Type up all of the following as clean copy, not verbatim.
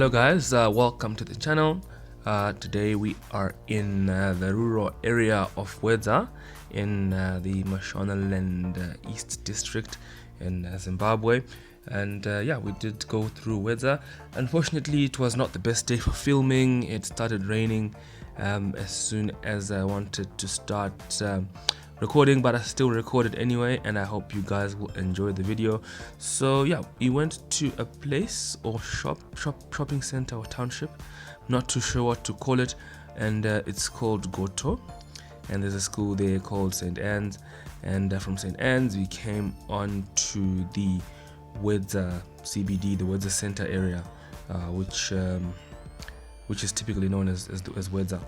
Hello guys, welcome to the channel. Today we are in the rural area of Hwedza in the Mashonaland East District in Zimbabwe, and yeah, we did go through Hwedza. Unfortunately, it was not the best day for filming. It started raining as soon as I wanted to start recording, but I still recorded anyway, and I hope you guys will enjoy the video. So yeah, we went to a place or shopping center or township, not too sure what to call it, and it's called Goto, and there's a school there called St. Anne's, and from St. Anne's we came on to the Hwedza CBD, the Hwedza center area, which is typically known as Hwedza.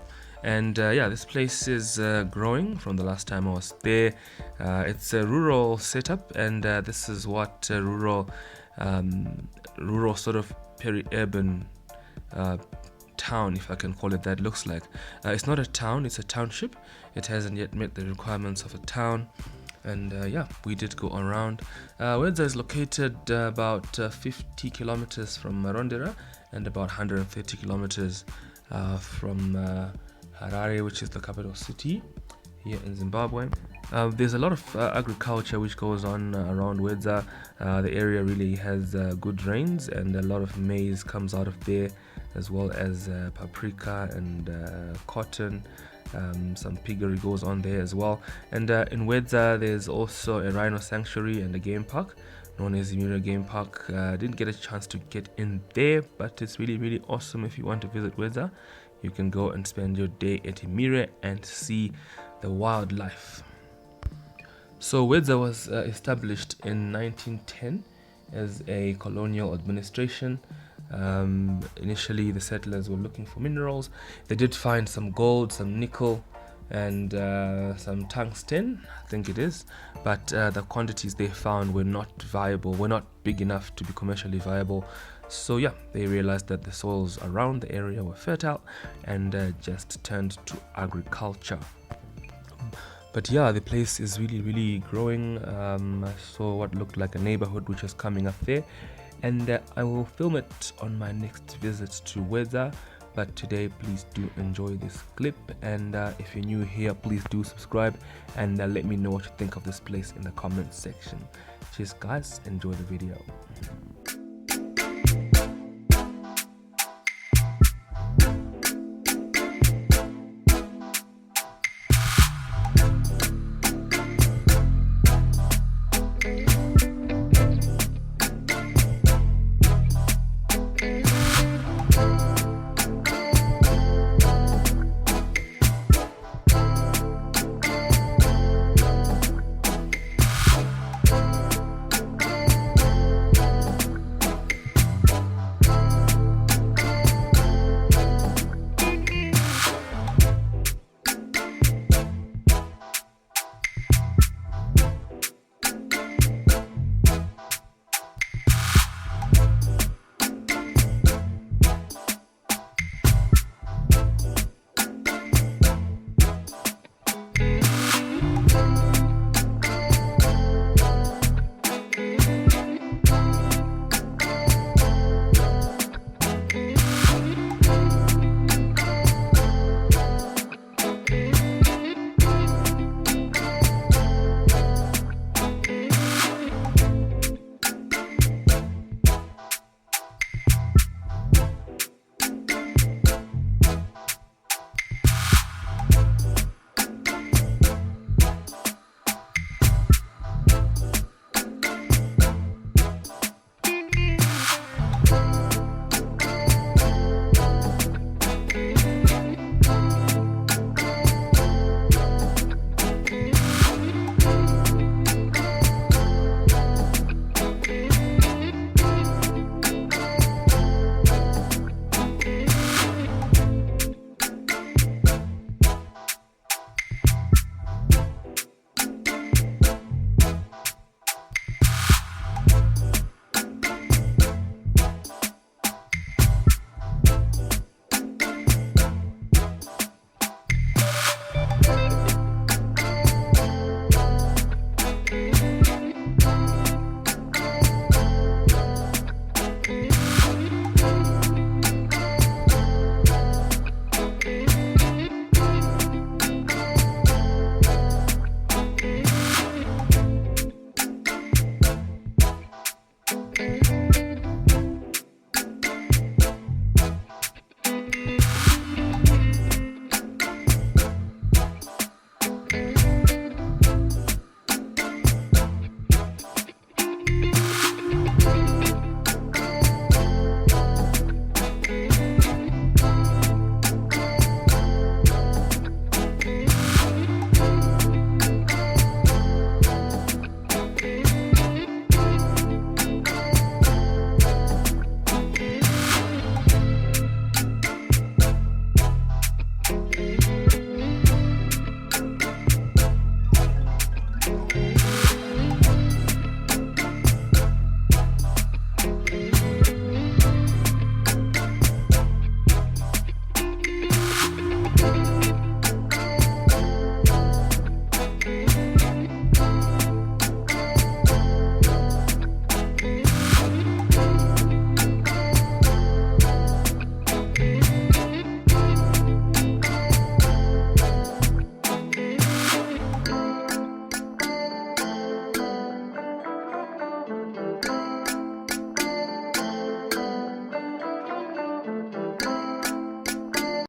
And yeah, this place is growing from the last time I was there. It's a rural setup, and this is what rural sort of peri-urban town, if I can call it that, looks like. It's not a town, it's a township. It hasn't yet met the requirements of a town. And yeah, we did go around. Hwedza is located about 50 kilometers from Marondera and about 130 kilometers from Harare, which is the capital city here in Zimbabwe. There's a lot of agriculture which goes on around Hwedza. The area really has good rains, and a lot of maize comes out of there, as well as paprika and cotton. Some piggery goes on there as well. And in Hwedza there's also a rhino sanctuary and a game park known as Hamony Game Park. Didn't get a chance to get in there, but it's really awesome. If you want to visit Hwedza, you can go and spend your day at Hamony and see the wildlife. So Hwedza was established in 1910 as a colonial administration. Initially the settlers were looking for minerals. They did find some gold, some nickel, and some tungsten, I think it is, but the quantities they found were not viable, were not big enough to be commercially viable. So yeah, they realized that the soils around the area were fertile, and just turned to agriculture. But yeah, the place is really growing. I saw what looked like a neighborhood which was coming up there, and I will film it on my next visit to Hwedza. But today, please do enjoy this clip, and if you're new here, please do subscribe, and let me know what you think of this place in the comment section. Cheers guys, enjoy the video.